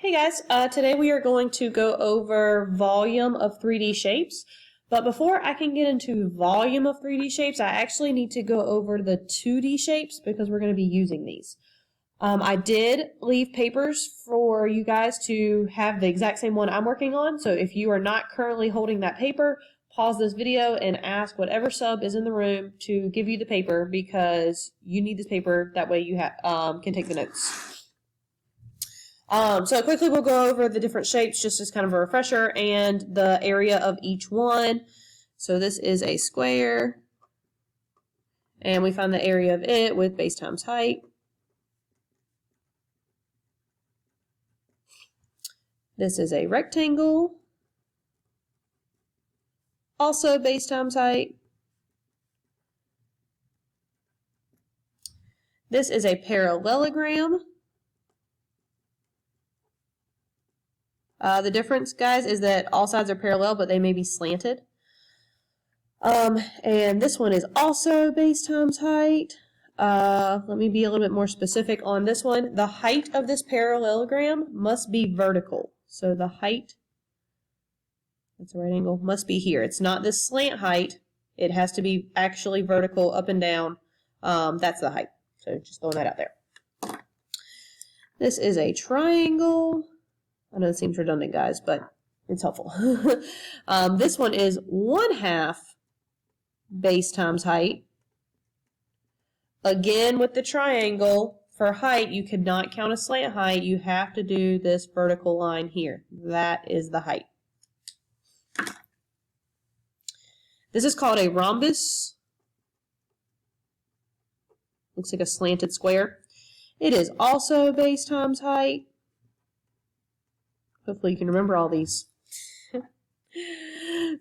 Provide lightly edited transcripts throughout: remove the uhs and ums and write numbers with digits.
Hey guys, today we are going to go over volume of 3D shapes. But before I can get into volume of 3D shapes, I actually need to go over the 2D shapes because we're going to be using these. I did leave papers for you guys to have the exact same one I'm working on. So if you are not currently holding that paper, pause this video and ask whatever sub is in the room to give you the paper because you need this paper. That way you can take the notes. So quickly we'll go over the different shapes just as kind of a refresher and the area of each one. So this is a square, and we find the area of it with base times height. This is a rectangle, also base times height. This is a parallelogram. The difference, guys, is that all sides are parallel, but they may be slanted. And this one is also base times height. Let me be a little bit more specific on this one. The height of this parallelogram must be vertical. So the height, that's a right angle, must be here. It's not this slant height. It has to be actually vertical, up and down. That's the height. So just throwing that out there. This is a triangle. I know it seems redundant, guys, but it's helpful. This one is 1/2 base times height. Again, with the triangle, for height, you could not count a slant height. You have to do this vertical line here. That is the height. This is called a rhombus. Looks like a slanted square. It is also base times height. Hopefully you can remember all these.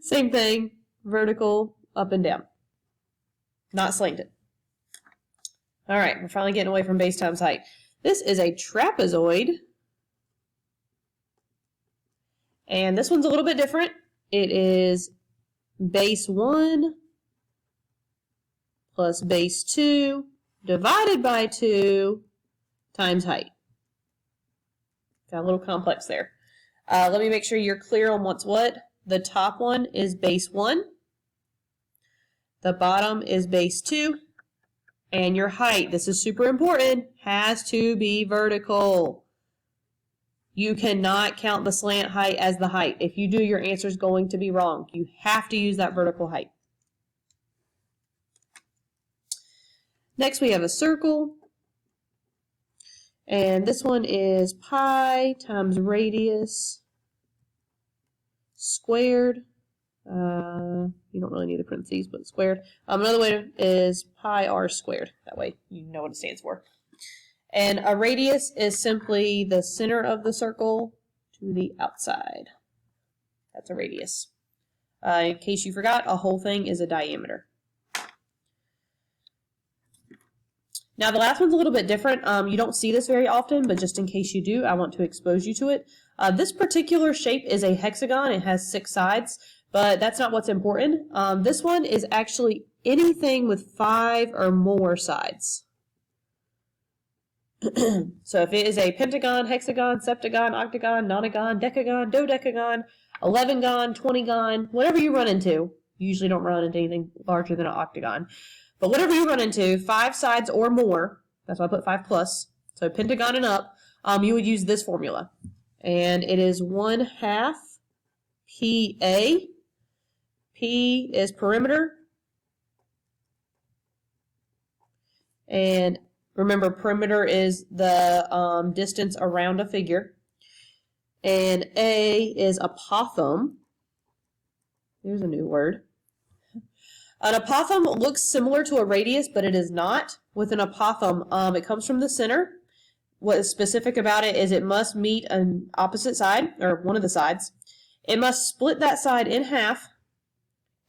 Same thing, vertical, up and down. Not slanted. All right, we're finally getting away from base times height. This is a trapezoid. And this one's a little bit different. It is base 1 plus base 2 divided by 2 times height. Got a little complex there. Let me make sure you're clear on what's what. The top one is base 1. The bottom is base 2. And your height, this is super important, has to be vertical. You cannot count the slant height as the height. If you do, your answer is going to be wrong. You have to use that vertical height. Next, we have a circle. And this one is pi times radius squared. You don't really need the parentheses, but squared. Another way is pi r squared. That way you know what it stands for. And a radius is simply the center of the circle to the outside. That's a radius. In case you forgot, a whole thing is a diameter. Now the last one's a little bit different. You don't see this very often, but just in case you do, I want to expose you to it. This particular shape is a hexagon. It has 6 sides, but that's not what's important. This one is actually anything with 5 or more sides. So if it is a pentagon, hexagon, septagon, octagon, nonagon, decagon, dodecagon, 11gon, 20gon, whatever you run into, you usually don't run into anything larger than an octagon. But whatever you run into, 5 sides or more, that's why I put 5 plus, so pentagon and up, you would use this formula. And it is 1/2 PA. P is perimeter. And remember, perimeter is the distance around a figure. And A is apothem. There's a new word. An apothem looks similar to a radius, but it is not. With an apothem, it comes from the center. What is specific about it is it must meet an opposite side, or one of the sides. It must split that side in half,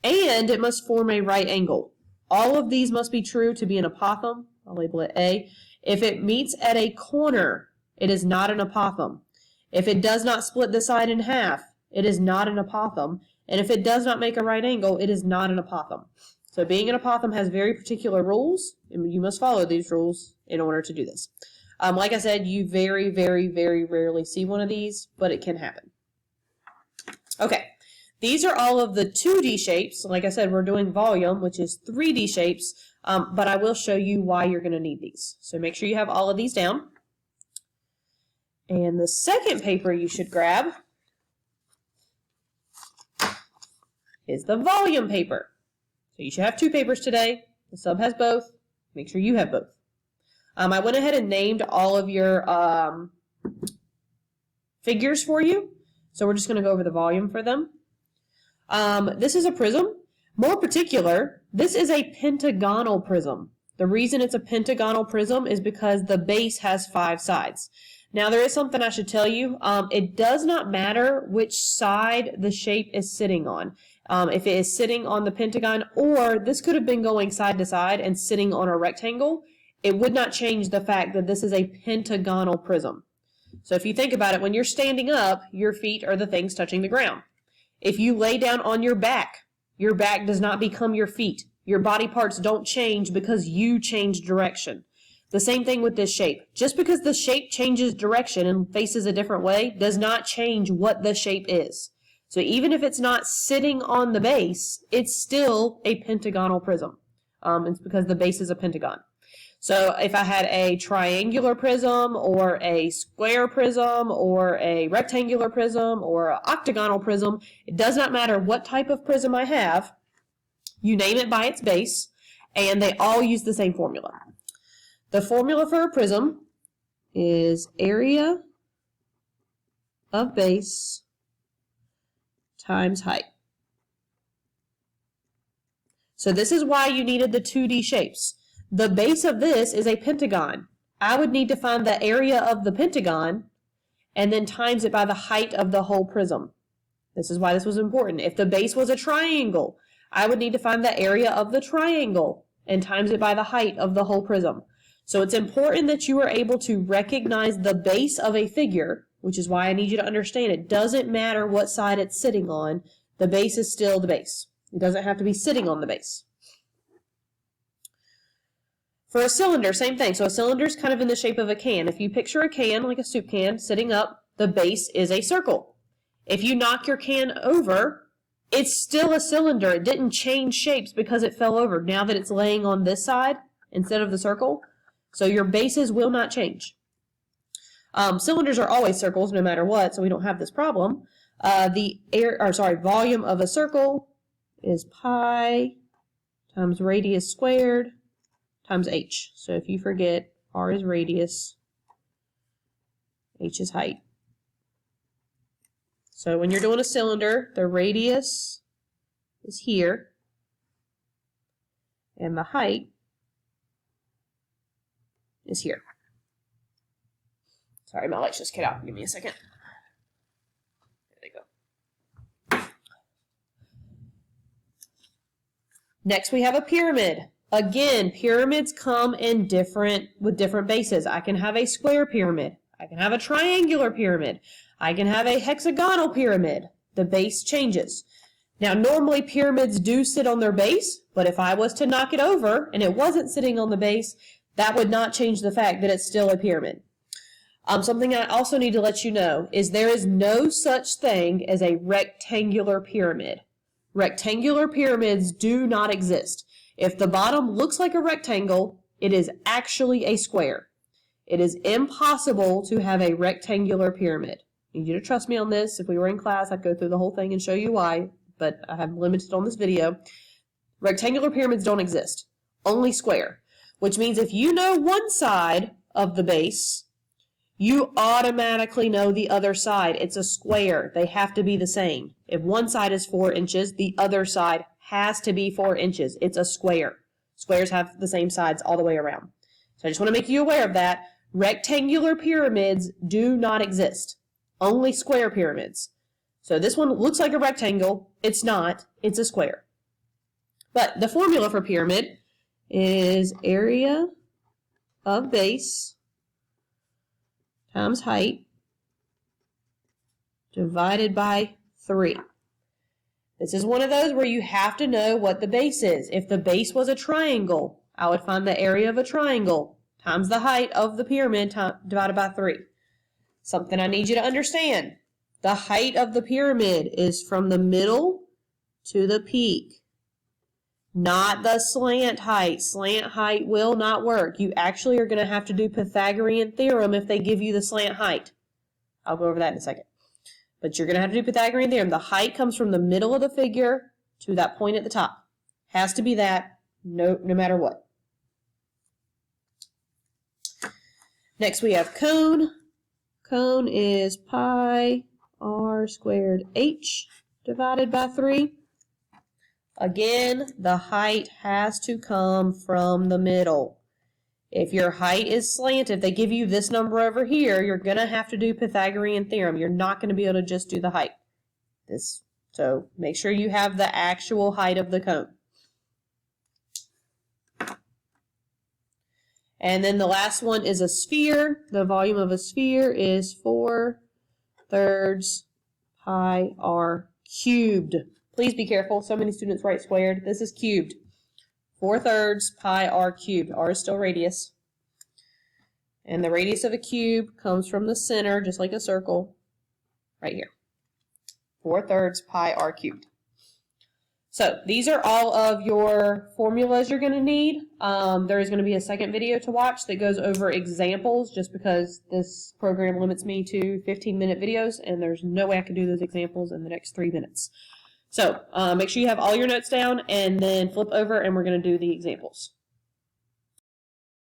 and it must form a right angle. All of these must be true to be an apothem. I'll label it A. If it meets at a corner, it is not an apothem. If it does not split the side in half, it is not an apothem. And if it does not make a right angle, it is not an apothem. So being an apothem has very particular rules, and you must follow these rules in order to do this. Like I said, you very, very, very rarely see one of these, but it can happen. Okay, these are all of the 2D shapes. Like I said, we're doing volume, which is 3D shapes, but I will show you why you're going to need these. So make sure you have all of these down. And the second paper you should grab is the volume paper. So you should have 2 papers today. The sub has both. Make sure you have both. I went ahead and named all of your figures for you. So we're just going to go over the volume for them. This is a prism. More particular, this is a pentagonal prism. The reason it's a pentagonal prism is because the base has 5 sides. Now there is something I should tell you. It does not matter which side the shape is sitting on. If it is sitting on the pentagon, or this could have been going side to side and sitting on a rectangle, it would not change the fact that this is a pentagonal prism. So if you think about it, when you're standing up, your feet are the things touching the ground. If you lay down on your back does not become your feet. Your body parts don't change because you change direction. The same thing with this shape. Just because the shape changes direction and faces a different way does not change what the shape is. So even if it's not sitting on the base, it's still a pentagonal prism. It's because the base is a pentagon. So if I had a triangular prism or a square prism or a rectangular prism or an octagonal prism, it does not matter what type of prism I have. You name it by its base, and they all use the same formula. The formula for a prism is area of base times height. So this is why you needed the 2D shapes. The base of this is a pentagon. I would need to find the area of the pentagon and then times it by the height of the whole prism. This is why this was important. If the base was a triangle, I would need to find the area of the triangle and times it by the height of the whole prism. So it's important that you are able to recognize the base of a figure, which is why I need you to understand it doesn't matter what side it's sitting on. The base is still the base. It doesn't have to be sitting on the base. For a cylinder, same thing. So a cylinder is kind of in the shape of a can. If you picture a can, like a soup can, sitting up, the base is a circle. If you knock your can over, it's still a cylinder. It didn't change shapes because it fell over. Now that it's laying on this side instead of the circle, so your bases will not change. Cylinders are always circles no matter what, so we don't have this problem. Volume of a circle is pi times radius squared times h. So if you forget, r is radius, h is height. So when you're doing a cylinder, the radius is here, and the height is here. Sorry, my lights just cut out. Give me a second. There they go. Next, we have a pyramid. Again, pyramids come in with different bases. I can have a square pyramid. I can have a triangular pyramid. I can have a hexagonal pyramid. The base changes. Now, normally pyramids do sit on their base, but if I was to knock it over and it wasn't sitting on the base, that would not change the fact that it's still a pyramid. Something I also need to let you know is there is no such thing as a rectangular pyramid. Rectangular pyramids do not exist. If the bottom looks like a rectangle, it is actually a square. It is impossible to have a rectangular pyramid. I need you to trust me on this. If we were in class, I'd go through the whole thing and show you why, but I have limited on this video. Rectangular pyramids don't exist, only square, which means if you know one side of the base, you automatically know the other side. It's a square. They have to be the same. If one side is 4 inches, the other side has to be 4 inches. It's a square. Squares have the same sides all the way around. So I just want to make you aware of that. Rectangular pyramids do not exist. Only square pyramids. So this one looks like a rectangle. It's not. It's a square. But the formula for pyramid is area of base times height divided by 3. This is one of those where you have to know what the base is. If the base was a triangle, I would find the area of a triangle times the height of the pyramid divided by 3. Something I need you to understand. The height of the pyramid is from the middle to the peak, not the slant height. Slant height will not work. You actually are going to have to do Pythagorean theorem if they give you the slant height. I'll go over that in a second. But you're going to have to do Pythagorean theorem. The height comes from the middle of the figure to that point at the top. Has to be that, no matter what. Next we have cone. Cone is pi r squared h divided by 3. Again, the height has to come from the middle. If your height is slanted, if they give you this number over here, you're going to have to do Pythagorean theorem. You're not going to be able to just do the height. So make sure you have the actual height of the cone. And then the last one is a sphere. The volume of a sphere is 4/3 pi r cubed. Please be careful. So many students write squared. This is cubed. 4/3 pi r cubed. R is still radius. And the radius of a cube comes from the center, just like a circle, right here. 4/3 pi r cubed. So these are all of your formulas you're going to need. There is going to be a second video to watch that goes over examples, just because this program limits me to 15-minute videos, and there's no way I can do those examples in the next 3 minutes. So make sure you have all your notes down, and then flip over and we're going to do the examples.